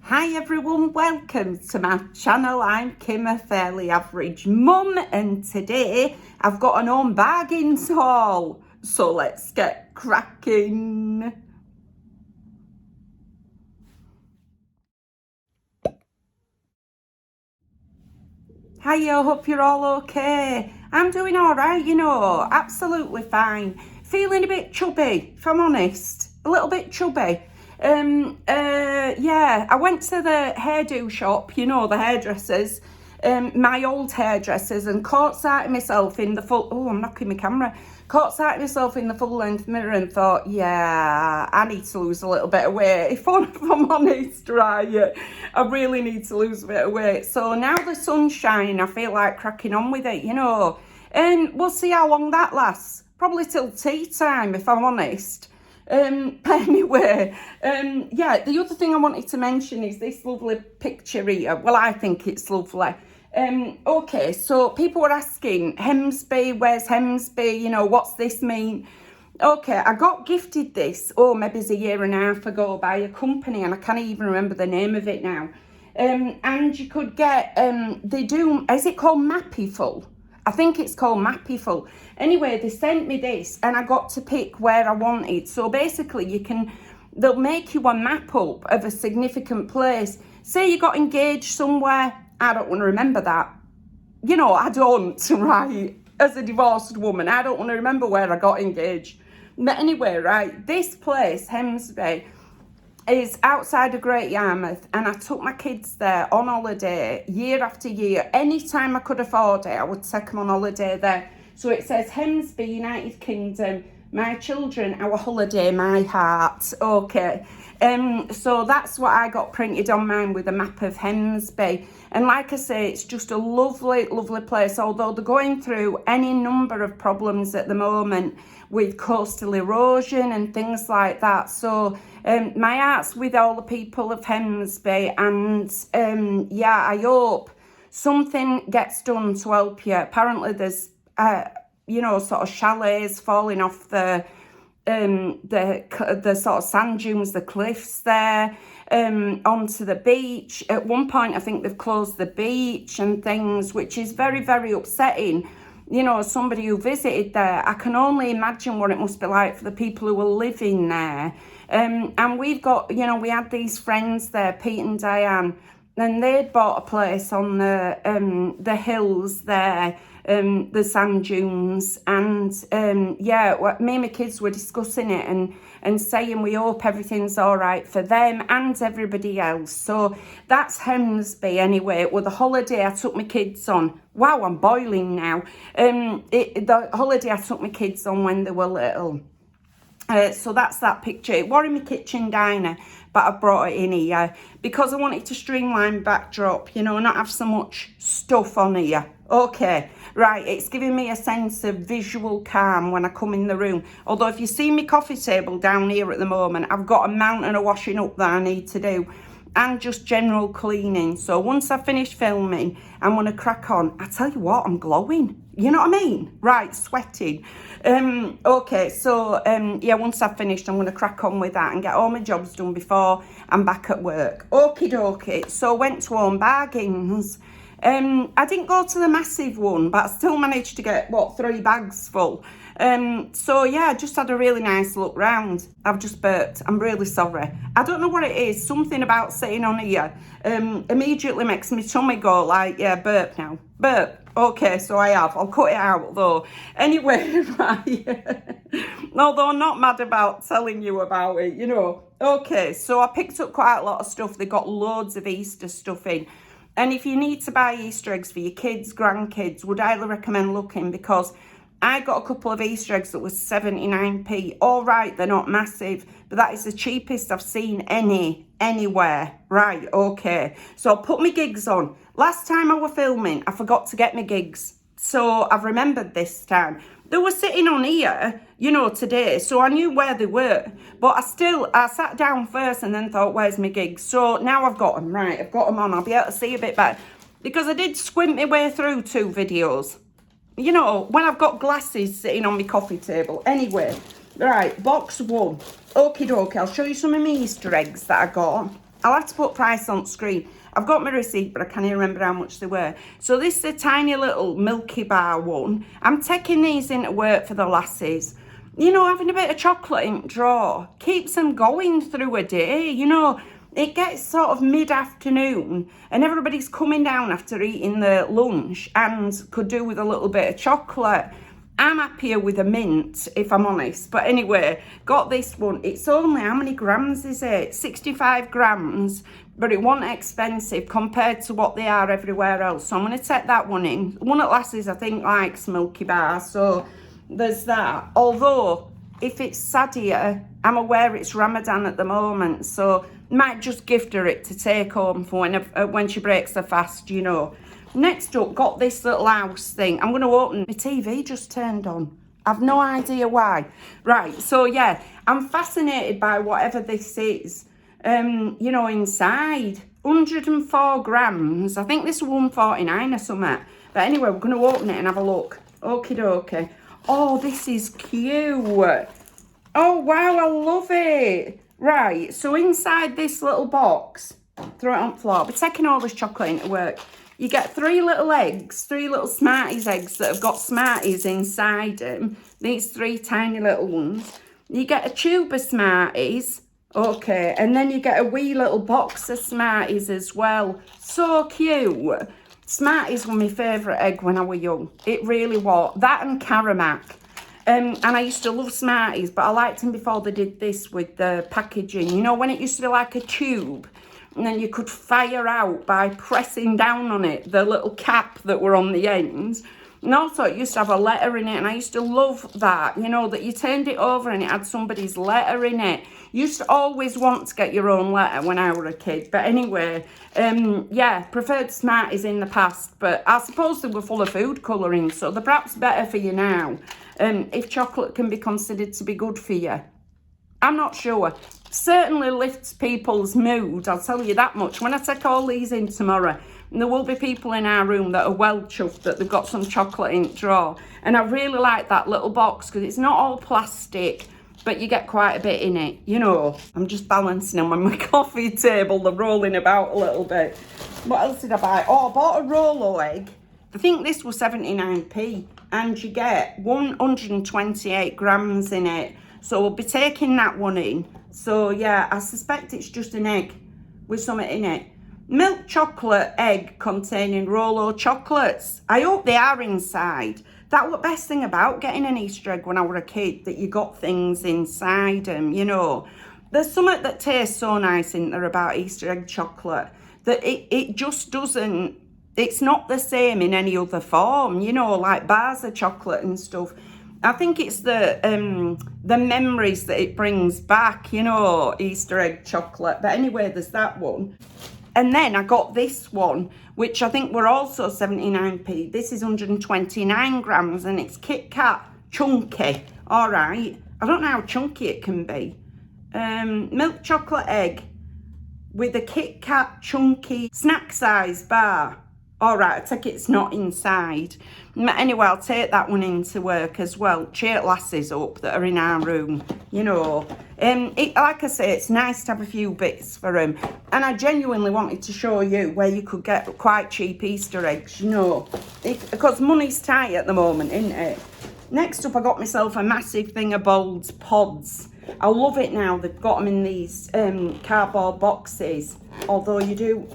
Hi everyone, welcome to my channel. I'm Kim, a fairly average mum, and today I've got an home bargains haul. So let's get cracking. Hiya, hope you're all okay. I'm doing alright, absolutely fine. Feeling a bit chubby, if I'm honest. A little bit chubby. Yeah, I went to the hairdo shop, the hairdressers, my old hairdressers, and caught sight of myself in the full, I'm knocking my camera, caught sight of myself in the full length mirror and thought, yeah, I need to lose a little bit of weight. If I'm honest, right, I really need to lose a bit of weight. So now the sun's shining, I feel like cracking on with it, and we'll see how long that lasts. Probably till tea time, if I'm honest. But anyway, yeah, the other thing I wanted to mention is this lovely picture here. Well, I think it's lovely. Okay, so people were asking, Hemsby, where's Hemsby? What's this mean? Okay, I got gifted this, maybe it's a year and a half ago by a company, and I can't even remember the name of it now. And you could get, is it called Mappyful? I think it's called Mappyful. Anyway, they sent me this and I got to pick where I wanted. So basically they'll make you a map up of a significant place. Say you got engaged somewhere. I don't want to remember that. I don't, right? As a divorced woman, I don't want to remember where I got engaged. But anyway, right, this place, Hemsby, is outside of Great Yarmouth, and I took my kids there on holiday year after year. Anytime I could afford it, I would take them on holiday there. So it says Hemsby, United Kingdom, my children, our holiday, my heart. Okay, so that's what I got printed on mine, with a map of Hemsby. And like I say, it's just a lovely, lovely place, although they're going through any number of problems at the moment with coastal erosion and things like that. So my heart's with all the people of Hemsby, and yeah, I hope something gets done to help you. Apparently there's sort of chalets falling off the sort of sand dunes, the cliffs there, onto the beach. At one point I think they've closed the beach and things, which is very, very upsetting. Somebody who visited there, I can only imagine what it must be like for the people who were living there. And we've got, we had these friends there, Pete and Diane, and they'd bought a place on the hills there, the sand dunes, and yeah, me and my kids were discussing it and saying we hope everything's all right for them and everybody else. So that's Hemsby anyway. Well, the holiday I took my kids on. Wow, I'm boiling now. The holiday I took my kids on when they were little. So that's that picture. It was in my kitchen diner, but I brought it in here because I wanted to streamline backdrop, not have so much stuff on here. Okay, right, it's giving me a sense of visual calm when I come in the room. Although if you see my coffee table down here at the moment, I've got a mountain of washing up that I need to do, and just general cleaning. So once I finish filming, I'm going to crack on. I tell you what, I'm glowing. You know what I mean? Right, sweating. Okay, so yeah, once I've finished, I'm going to crack on with that and get all my jobs done before I'm back at work. Okie dokie. So went to Home Bargains. I didn't go to the massive one, but I still managed to get, 3 bags full. So yeah, I just had a really nice look round. I've just burped. I'm really sorry. I don't know what it is. Something about sitting on here immediately makes my tummy go like, yeah, burp now. Burp. Okay, so I have. I'll cut it out though. Anyway, right. Although I'm not mad about telling you about it, Okay, so I picked up quite a lot of stuff. They got loads of Easter stuff in. And if you need to buy Easter eggs for your kids, grandkids, would highly recommend looking, because I got a couple of Easter eggs that was 79p. All right, they're not massive, but that is the cheapest I've seen anywhere. Right, okay. So I'll put my gigs on. Last time I were filming, I forgot to get my gigs. So I've remembered this time. They were sitting on here, today, so I knew where they were. But I sat down first and then thought, where's my gigs? So now I've got them, right, I've got them on. I'll be able to see a bit better. Because I did squint my way through 2 videos. When I've got glasses sitting on my coffee table. Anyway, right, box 1. Okie dokie, I'll show you some of my Easter eggs that I got. I'll have to put price on screen. I've got my receipt, but I can't even remember how much they were. So this is a tiny little Milky Bar one. I'm taking these into work for the lasses. You know, having a bit of chocolate in the drawer keeps them going through a day. You know, it gets sort of mid-afternoon and everybody's coming down after eating their lunch and could do with a little bit of chocolate. I'm happier with a mint, if I'm honest. But anyway, got this one. It's only, how many grams is it? 65 grams. But it wasn't expensive compared to what they are everywhere else. So I'm going to take that one in. One at Lasses, I think, likes Milky Bar. So there's that. Although, if it's Sadia, I'm aware it's Ramadan at the moment. So might just gift her it to take home for when she breaks the fast, you know. Next up, got this little house thing. I'm going to open. My TV just turned on. I've no idea why. Right, so yeah, I'm fascinated by whatever this is. You know, inside. 104 grams. I think this is 149 or something. But anyway, we're going to open it and have a look. Okie dokie. Oh, this is cute. Oh, wow, I love it. Right, so inside this little box, throw it on the floor. I'll be taking all this chocolate into work. You get 3 little eggs, 3 little Smarties eggs that have got Smarties inside them. These 3 tiny little ones. You get a tube of Smarties. Okay, and then you get a wee little box of Smarties as well. So cute. Smarties were my favourite egg when I was young. It really was. That and Caramac. And I used to love Smarties, but I liked them before they did this with the packaging. You know, when it used to be like a tube, and then you could fire out by pressing down on it, the little cap that were on the ends. And also, it used to have a letter in it, and I used to love that, you know, that you turned it over and it had somebody's letter in it. Used to always want to get your own letter when I was a kid. But anyway, yeah, preferred Smarties in the past. But I suppose they were full of food colouring, so they're perhaps better for you now. If chocolate can be considered to be good for you. I'm not sure. Certainly lifts people's mood, I'll tell you that much. When I take all these in tomorrow, there will be people in our room that are well chuffed that they've got some chocolate in the drawer. And I really like that little box because it's not all plastic, but you get quite a bit in it. You know, I'm just balancing them on my coffee table. They're rolling about a little bit. What else did I buy? Oh, I bought a Rolo egg. I think this was 79p. And you get 128 grams in it. So we'll be taking that one in. So yeah, I suspect it's just an egg with something in it. Milk chocolate egg containing Rolo chocolates. I hope they are inside. That was the best thing about getting an Easter egg when I was a kid, that you got things inside them, you know. There's something that tastes so nice in there about Easter egg chocolate, that it just doesn't, it's not the same in any other form, you know, like bars of chocolate and stuff. I think it's the memories that it brings back, you know, Easter egg chocolate. But anyway, there's that one. And then I got this one, which I think were also 79p. This is 129 grams and it's Kit Kat chunky. All right. I don't know how chunky it can be. Milk chocolate egg with a Kit Kat chunky snack size bar. All right, I take it it's not inside. Anyway, I'll take that one into work as well. Cheer lasses up that are in our room, you know. Like I say, it's nice to have a few bits for them. And I genuinely wanted to show you where you could get quite cheap Easter eggs, you know. Because money's tight at the moment, isn't it? Next up, I got myself a massive thing of Bold's pods. I love it now. They've got them in these cardboard boxes. Although you do...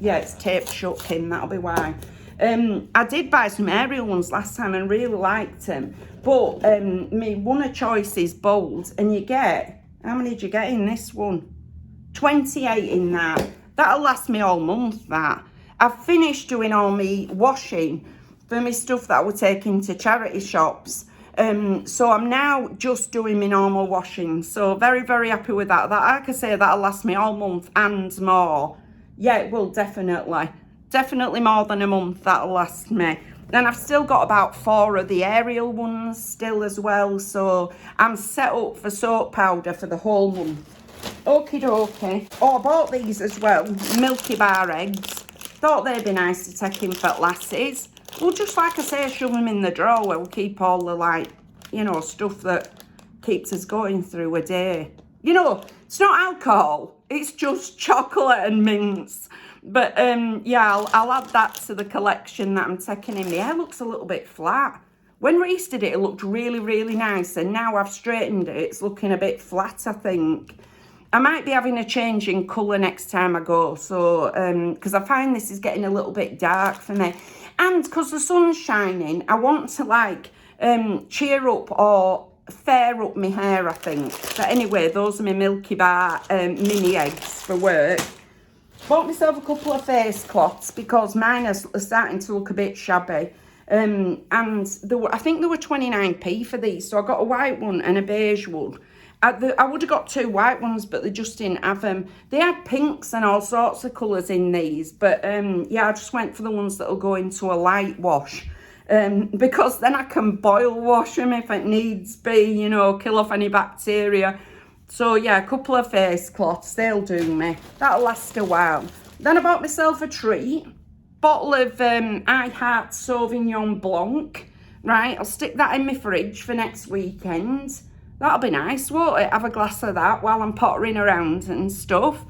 Yeah, it's taped shut, Kim, that'll be why. I did buy some aerial ones last time and really liked them. But me one of choice is Bold, and you get, how many did you get in this one? 28 in that. That'll last me all month, that. I've finished doing all my washing for my stuff that I would take into charity shops. So I'm now just doing my normal washing. So very, very happy with that. Like I say, that'll last me all month and more. Yeah, it will, definitely. Definitely more than a month, that'll last me. Then I've still got about 4 of the aerial ones still as well. So I'm set up for soap powder for the whole month. Okie dokie. Oh, I bought these as well. Milky Bar eggs. Thought they'd be nice to take in for lasses. Well, just like I say, shove them in the drawer where we'll keep all the, like, you know, stuff that keeps us going through a day. You know, it's not alcohol. It's just chocolate and mints. But yeah, I'll add that to the collection that I'm taking in. My hair looks a little bit flat. When Reese did it looked really, really nice. And now I've straightened it, it's looking a bit flat, I think. I might be having a change in colour next time I go. So, because I find this is getting a little bit dark for me. And because the sun's shining, I want to like cheer up or fair up my hair, I think. But anyway, those are my Milky Bar mini eggs for work. Bought myself a couple of face cloths because mine are starting to look a bit shabby. And I think they were 29p for these. So I got a white one and a beige one. I would have got 2 white ones, but they just didn't have them. They had pinks and all sorts of colours in these. But yeah, I just went for the ones that'll go into a light wash. Because then I can boil wash them if it needs be, you know, kill off any bacteria. So yeah, a couple of face cloths, they'll do me. That'll last a while. Then I bought myself a treat. Bottle of I Heart Sauvignon Blanc. Right, I'll stick that in my fridge for next weekend. That'll be nice, won't it? Have a glass of that while I'm pottering around and stuff.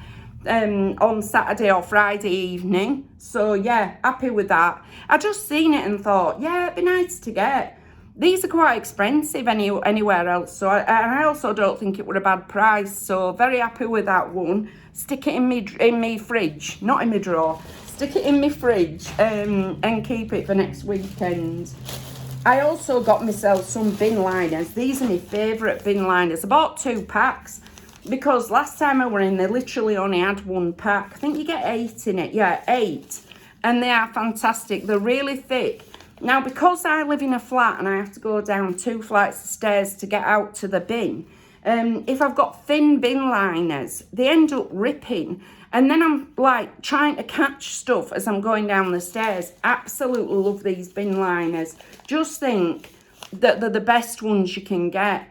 On Saturday or Friday evening. So yeah, happy with that. I just seen it and thought, yeah, it'd be nice to get. These are quite expensive anywhere else, so I also don't think it were a bad price. So very happy with that one. Stick it in me fridge, not in my drawer. Stick it in my fridge and keep it for next weekend. I also got myself some bin liners. These are my favourite bin liners. I bought 2 packs. Because last time I were in, they literally only had 1 pack. I think you get 8 in it. Yeah, 8. And they are fantastic. They're really thick. Now, because I live in a flat and I have to go down 2 flights of stairs to get out to the bin, if I've got thin bin liners, they end up ripping. And then I'm like trying to catch stuff as I'm going down the stairs. Absolutely love these bin liners. Just think that they're the best ones you can get.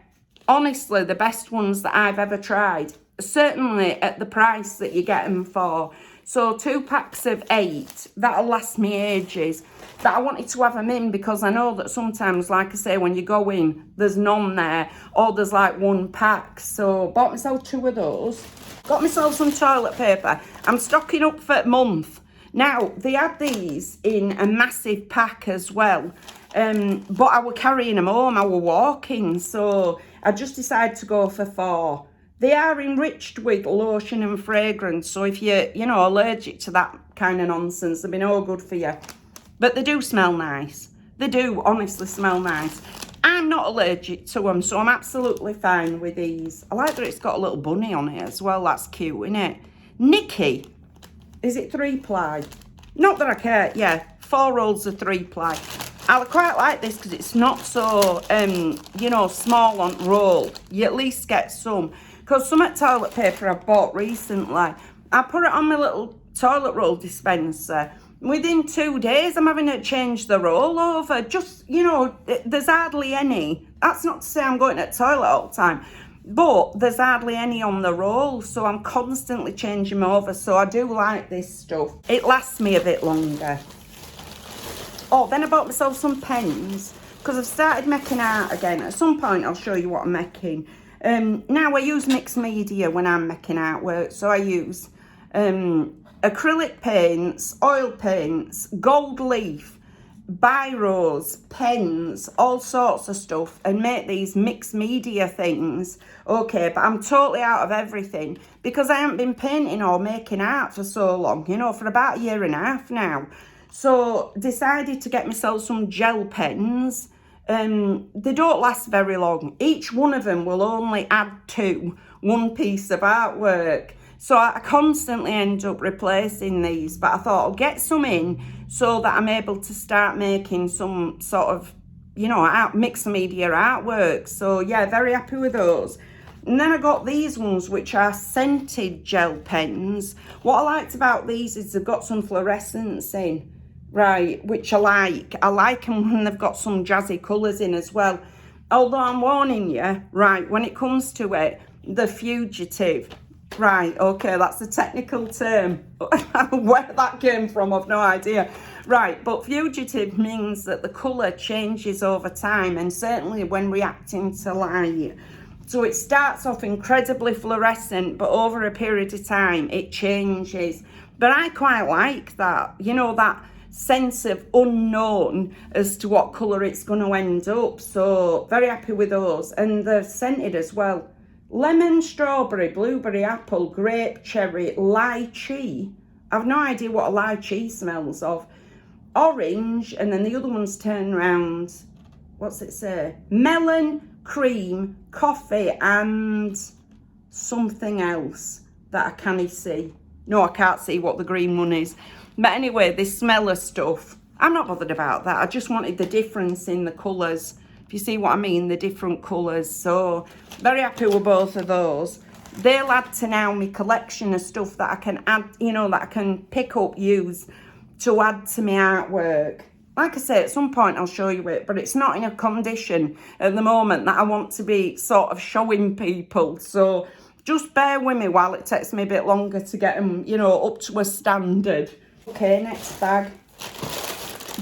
Honestly, the best ones that I've ever tried. Certainly at the price that you get them for. So 2 packs of 8, that'll last me ages. But I wanted to have them in because I know that sometimes, like I say, when you go in, there's none there. Or there's like 1 pack. So bought myself 2 of those. Got myself some toilet paper. I'm stocking up for a month. Now, they had these in a massive pack as well. But I were carrying them home, I were walking, so I just decided to go for 4. They are enriched with lotion and fragrance, so if you're, you know, allergic to that kind of nonsense, they'll be no good for you. But they do smell nice. They do honestly smell nice. I'm not allergic to them, so I'm absolutely fine with these. I like that it's got a little bunny on it as well. That's cute, isn't it? Nikki, is it 3-ply? Not that I care. Yeah, 4 rolls of 3-ply. I quite like this because it's not so, you know, small on roll. You at least get some. Because some of the toilet paper I've bought recently, I put it on my little toilet roll dispenser. Within 2 days, I'm having to change the roll over. Just, you know, there's hardly any. That's not to say I'm going to the toilet all the time. But there's hardly any on the roll. So I'm constantly changing them over. So I do like this stuff. It lasts me a bit longer. Oh, then I bought myself some pens. Because I've started making art again. At some point, I'll show you what I'm making. Now, I use mixed media when I'm making artwork. So I use acrylic paints, oil paints, gold leaf, biros, pens, all sorts of stuff, and make these mixed media things. Okay, but I'm totally out of everything because I haven't been painting or making art for so long, you know, for about 1.5 years now. So decided to get myself some gel pens. They don't last very long. Each one of them will only add to 1 piece of artwork. So I constantly end up replacing these, but I thought I'll get some in so that I'm able to start making some sort of, you know, mixed media artwork. So yeah, very happy with those. And then I got these ones, which are scented gel pens. What I liked about these is they've got some fluorescence in, right, which I like. I like them when they've got some jazzy colours in as well. Although I'm warning you, right, when it comes to it, the fugitive. Right, okay, that's a technical term. Where that came from, I've no idea. Right, but fugitive means that the colour changes over time and certainly when reacting to light. So it starts off incredibly fluorescent, but over a period of time, it changes. But I quite like that, you know, that sense of unknown as to what colour it's going to end up. So very happy with those. And they're scented as well. Lemon, strawberry, blueberry, apple, grape, cherry, lychee. I've no idea what a lychee smells of. Orange, and then the other ones turn around. What's it say? Melon, cream, coffee, and something else that I can't see. No, I can't see what the green one is. But anyway, this smell of stuff, I'm not bothered about that. I just wanted the difference in the colours. If you see what I mean, the different colours. So, very happy with both of those. They'll add to now my collection of stuff that I can add, you know, that I can pick up, use to add to my artwork. Like I say, at some point I'll show you it, but it's not in a condition at the moment that I want to be sort of showing people. So just bear with me while it takes me a bit longer to get them, you know, up to a standard. Okay, next bag.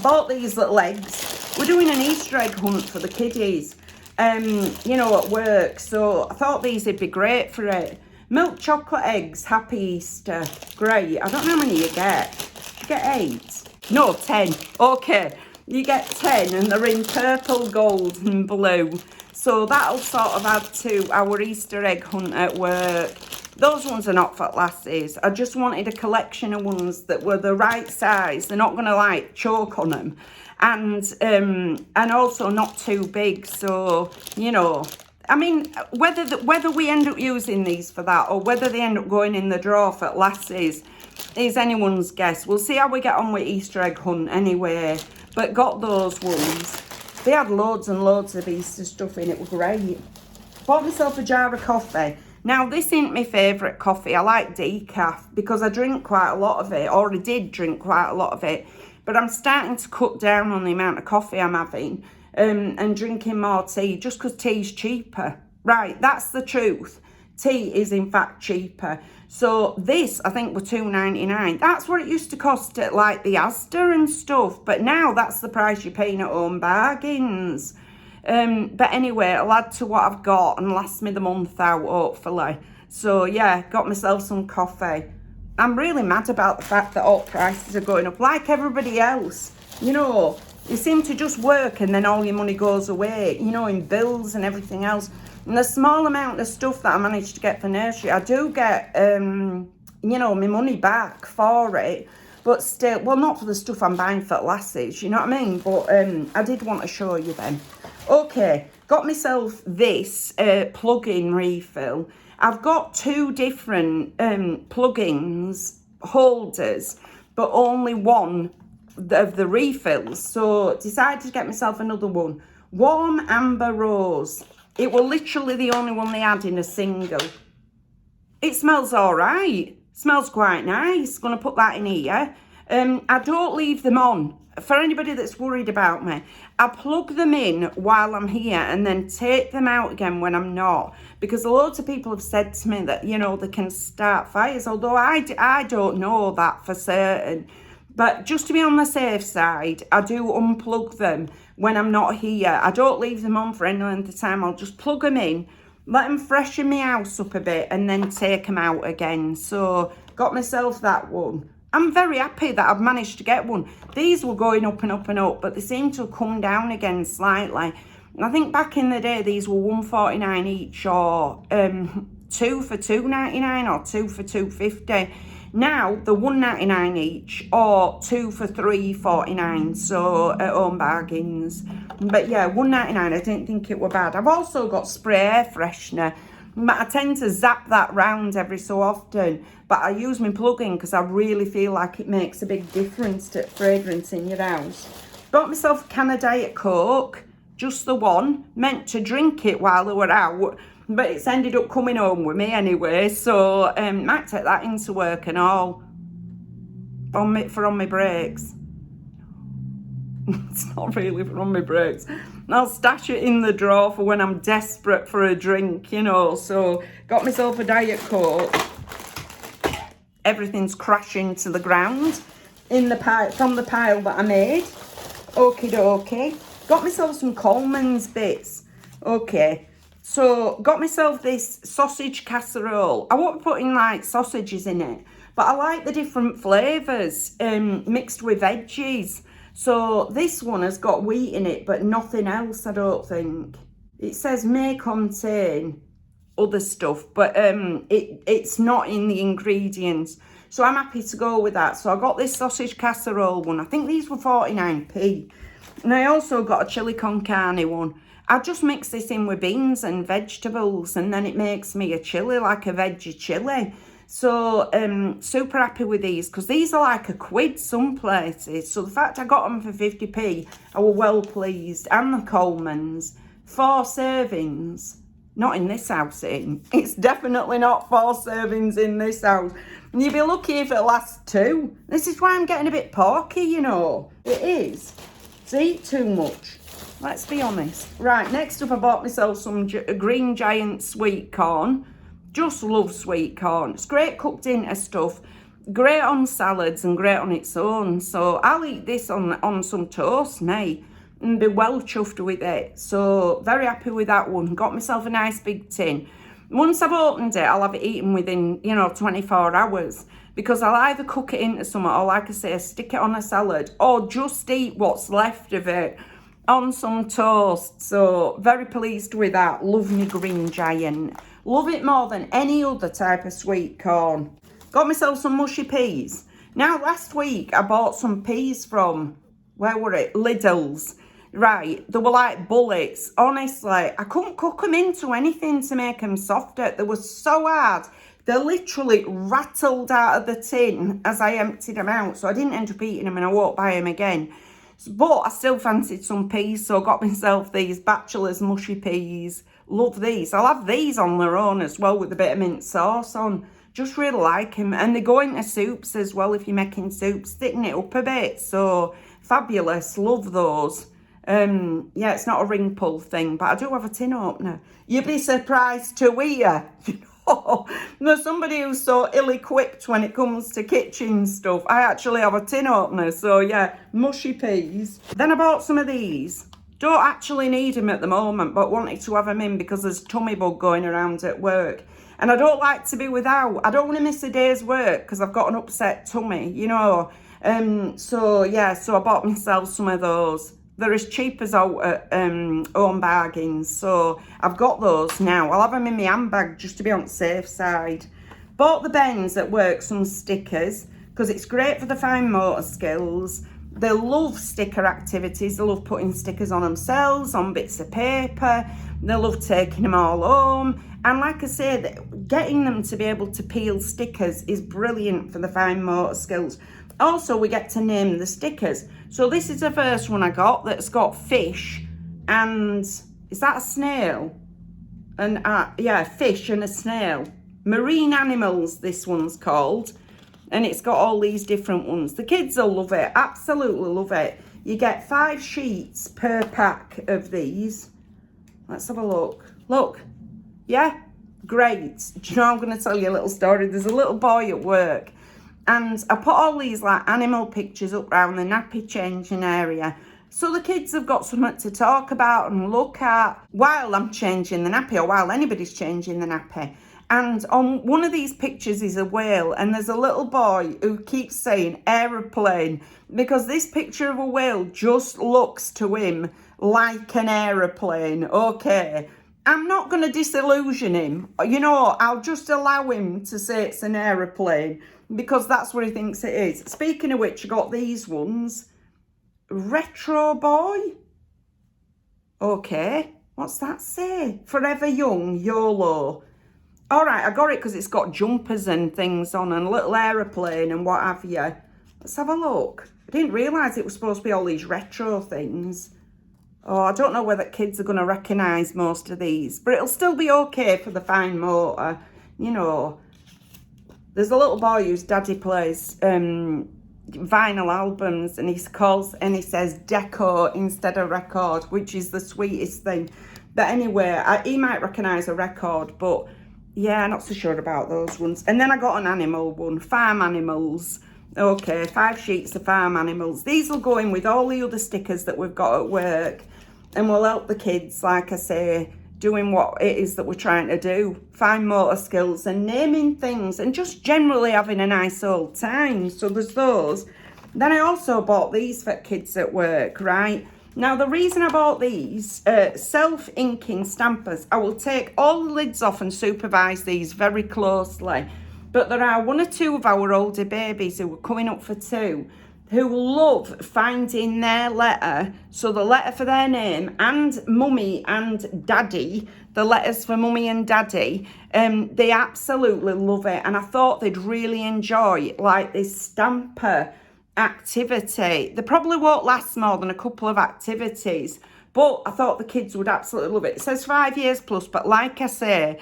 Bought these little eggs. We're doing an Easter egg hunt for the kiddies, you know, at work. So I thought these would be great for it. Milk chocolate eggs, happy Easter. Great. I don't know how many you get. You get 8. No, 10. Okay, you get 10 and they're in purple, gold and blue. So that'll sort of add to our Easter egg hunt at work. Those ones are not for lasses. I just wanted a collection of ones that were the right size. They're not going to like choke on them. And also not too big. So, you know, I mean, whether we end up using these for that or whether they end up going in the drawer for lasses is anyone's guess. We'll see how we get on with Easter egg hunt anyway. But got those ones. They had loads and loads of Easter stuff in. It was great. Bought myself a jar of coffee. Now, this isn't my favourite coffee. I like decaf because I drink quite a lot of it, or I did drink quite a lot of it. But I'm starting to cut down on the amount of coffee I'm having and drinking more tea just because tea's cheaper. Right, that's the truth. Tea is in fact cheaper. So this, I think, was $2.99. That's what it used to cost at like the Asda and stuff. But now that's the price you're paying at Home Bargains. But anyway, it'll add to what I've got and last me the month out, hopefully. So yeah, got myself some coffee. I'm really mad about the fact that all prices are going up like everybody else. You know, you seem to just work and then all your money goes away, you know, in bills and everything else. And the small amount of stuff that I managed to get for nursery, I do get, you know, my money back for it. But still, well, not for the stuff I'm buying for lasses, you know what I mean? But I did want to show you them. Okay, got myself this plug-in refill. I've got 2 different plug-ins, holders, but only one of the refills. So decided to get myself another one. Warm Amber Rose. It was literally the only one they had in a single. It smells all right. Smells quite nice. Going to put that in here. I don't leave them on. For anybody that's worried about me, I plug them in while I'm here and then take them out again when I'm not. Because loads of people have said to me that, you know, they can start fires. Although I don't know that for certain. But just to be on the safe side, I do unplug them when I'm not here. I don't leave them on for any length of time. I'll just plug them in, let them freshen my house up a bit and then take them out again. So got myself that one. I'm very happy that I've managed to get one. These were going up and up and up, but they seem to have come down again slightly. And I think back in the day, these were $1.49 each, or 2 for $2.99, or 2 for $2.50. Now they're $1.99 each, or 2 for $3.49. So at Home Bargains. But yeah, $1.99. I didn't think it were bad. I've also got spray air freshener. But I tend to zap that round every so often. But I use my plug-in because I really feel like it makes a big difference to fragrance in your house. Bought myself a can of Diet Coke. Just the one. Meant to drink it while they were out. But it's ended up coming home with me anyway. So might take that into work and all. On my breaks. It's not really for on my breaks. I'll stash it in the drawer for when I'm desperate for a drink, you know. So got myself a Diet Coke. Everything's crashing to the ground in the pile, from the pile that I made. Okie dokie. Got myself some Coleman's bits. Okay. So got myself this sausage casserole. I won't be putting like sausages in it, but I like the different flavours mixed with veggies. So this one has got wheat in it, but nothing else, I don't think. It says may contain other stuff, but it's not in the ingredients. So I'm happy to go with that. So I got this sausage casserole one. I think these were 49p. And I also got a chili con carne one. I just mix this in with beans and vegetables, and then it makes me a chili, like a veggie chili. So super happy with these, because these are like a quid some places. So the fact I got them for 50p, I was well pleased. And the Colemans, 4 servings. Not in this house, it's definitely not 4 servings in this house. And you'd be lucky if it lasts 2. This is why I'm getting a bit porky, you know. It is. To eat too much. Let's be honest. Right, next up I bought myself some green giant sweet corn. Just love sweet corn. It's great cooked into stuff. Great on salads and great on its own. So I'll eat this on some toast, mate. And be well chuffed with it. So very happy with that one. Got myself a nice big tin. Once I've opened it, I'll have it eaten within, 24 hours. Because I'll either cook it into something, or like I say, stick it on a salad, or just eat what's left of it on some toast. So very pleased with that. Love me green giant. Love it more than any other type of sweet corn. Got myself some mushy peas. Now last week I bought some peas from, where were it? Lidl's. Right, they were like bullets. Honestly, I couldn't cook them into anything to make them softer. They were so hard. They literally rattled out of the tin as I emptied them out. So I didn't end up eating them, and I won't buy them again. But I still fancied some peas, so I got myself these Bachelor's mushy peas. Love these. I'll have these on their own as well with a bit of mint sauce on. Just really like them. And they go into soups as well if you're making soups, thicken it up a bit. So fabulous. Love those. Yeah, it's not a ring pull thing, but I do have a tin opener. You'd be surprised to hear, there's somebody who's so ill-equipped when it comes to kitchen stuff. I actually have a tin opener, so yeah, mushy peas. Then I bought some of these. Don't actually need them at the moment, but wanted to have them in because there's tummy bug going around at work. And I don't like to be without. I don't want to miss a day's work because I've got an upset tummy, So yeah, so I bought myself some of those. They're as cheap as out at Home Bargains, so I've got those now. I'll have them in my handbag just to be on the safe side. Bought the Bens at work some stickers because it's great for the fine motor skills. They love sticker activities. They love putting stickers on themselves, on bits of paper. They love taking them all home. And like I say, getting them to be able to peel stickers is brilliant for the fine motor skills. Also, we get to name the stickers. So this is the first one I got that's got fish and, is that a snail? And yeah, fish and a snail. Marine animals, this one's called. And it's got all these different ones. The kids will love it, absolutely love it. You get 5 sheets per pack of these. Let's have a look. Look, yeah, great. Do you know, I'm going to tell you a little story. There's a little boy at work. And I put all these like animal pictures up around the nappy changing area. So the kids have got something to talk about and look at while I'm changing the nappy, or while anybody's changing the nappy. And on one of these pictures is a whale, and there's a little boy who keeps saying aeroplane, because this picture of a whale just looks to him like an aeroplane. Okay, I'm not going to disillusion him. I'll just allow him to say it's an aeroplane, because that's what he thinks it is. Speaking of which, I got these ones. Retro boy. Okay, what's that say? Forever young, YOLO. All right, I got it because it's got jumpers and things on and a little aeroplane and what have you. Let's have a look. I didn't realise it was supposed to be all these retro things. Oh, I don't know whether kids are going to recognise most of these, but it'll still be okay for the fine motor, There's a little boy whose daddy plays vinyl albums, and he says deco instead of record, which is the sweetest thing. But anyway, he might recognise a record, but yeah, not so sure about those ones. And then I got an animal one, farm animals. Okay, 5 sheets of farm animals. These will go in with all the other stickers that we've got at work, and will help the kids, like I say, doing what it is that we're trying to do. Fine motor skills and naming things and just generally having a nice old time. So there's those. Then I also bought these for kids at work, right? Now, the reason I bought these self-inking stampers, I will take all the lids off and supervise these very closely. But there are one or two of our older babies who are coming up for 2 who love finding their letter, so the letter for their name and mummy and daddy, the letters for mummy and daddy, they absolutely love it. And I thought they'd really enjoy like this stamper activity. They probably won't last more than a couple of activities, but I thought the kids would absolutely love it. It says 5 years plus, but like I say,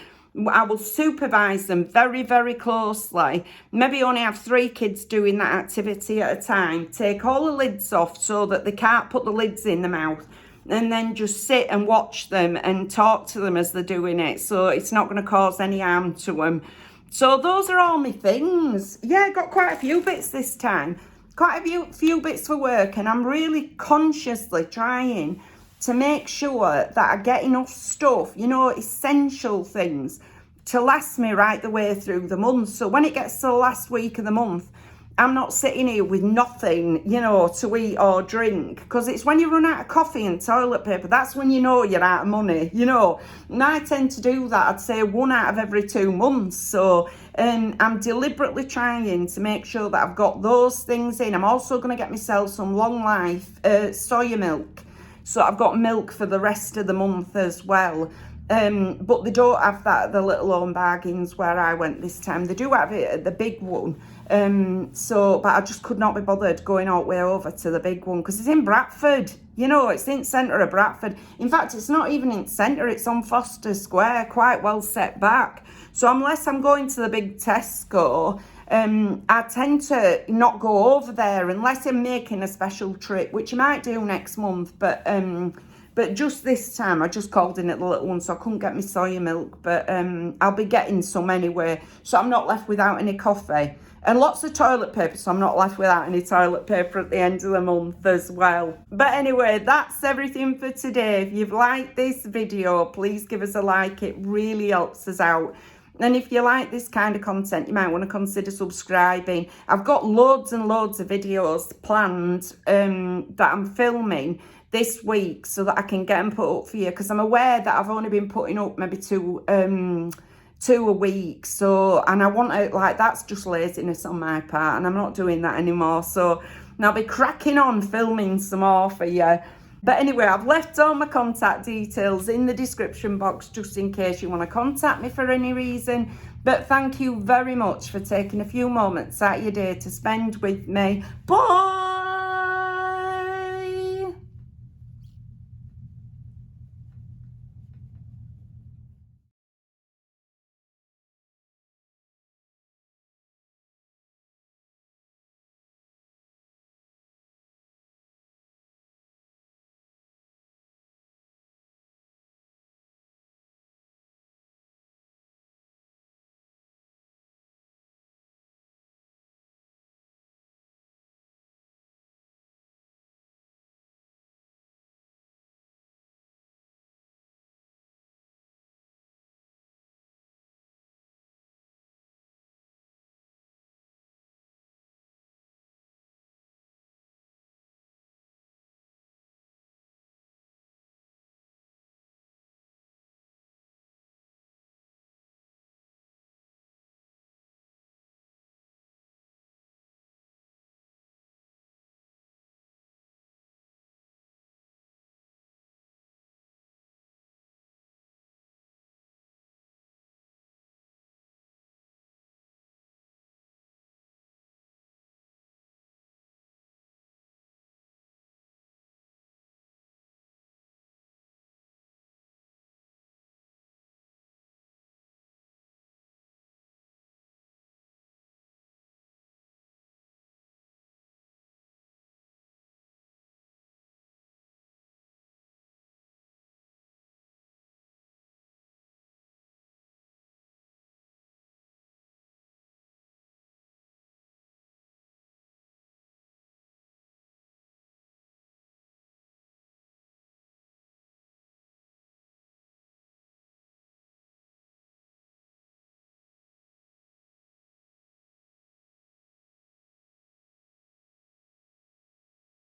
I will supervise them very, very closely. Maybe only have 3 kids doing that activity at a time. Take all the lids off so that they can't put the lids in the mouth. And then just sit and watch them and talk to them as they're doing it. So it's not going to cause any harm to them. So those are all my things. Yeah, I got quite a few bits this time. Quite a few bits for work. And I'm really consciously trying to make sure that I get enough stuff, you know, essential things to last me right the way through the month. So when it gets to the last week of the month, I'm not sitting here with nothing, you know, to eat or drink. Because it's when you run out of coffee and toilet paper, that's when you know you're out of money, you know. And I tend to do that, I'd say 1 out of every 2 months. So I'm deliberately trying to make sure that I've got those things in. I'm also going to get myself some long life soya milk. So I've got milk for the rest of the month as well. But they don't have that at the little home bargains where I went this time. They do have it at the big one. But I just could not be bothered going all the way over to the big one because it's in Bradford. You know, it's in centre of Bradford. In fact, it's not even in centre. It's on Foster Square, quite well set back. So unless I'm going to the big Tesco, I tend to not go over there unless I'm making a special trip, which I might do next month. But just this time, I just called in at the little one, so I couldn't get my soya milk. But I'll be getting some anyway, so I'm not left without any coffee. And lots of toilet paper, so I'm not left without any toilet paper at the end of the month as well. But anyway, that's everything for today. If you've liked this video, please give us a like. It really helps us out. And if you like this kind of content, you might want to consider subscribing. I've got loads and loads of videos planned that I'm filming this week so that I can get them put up for you, because I'm aware that I've only been putting up maybe two a week. So, and I want to, like, that's just laziness on my part, and I'm not doing that anymore. So I'll be cracking on filming some more for you. But anyway, I've left all my contact details in the description box just in case you want to contact me for any reason. But thank you very much for taking a few moments out of your day to spend with me. Bye!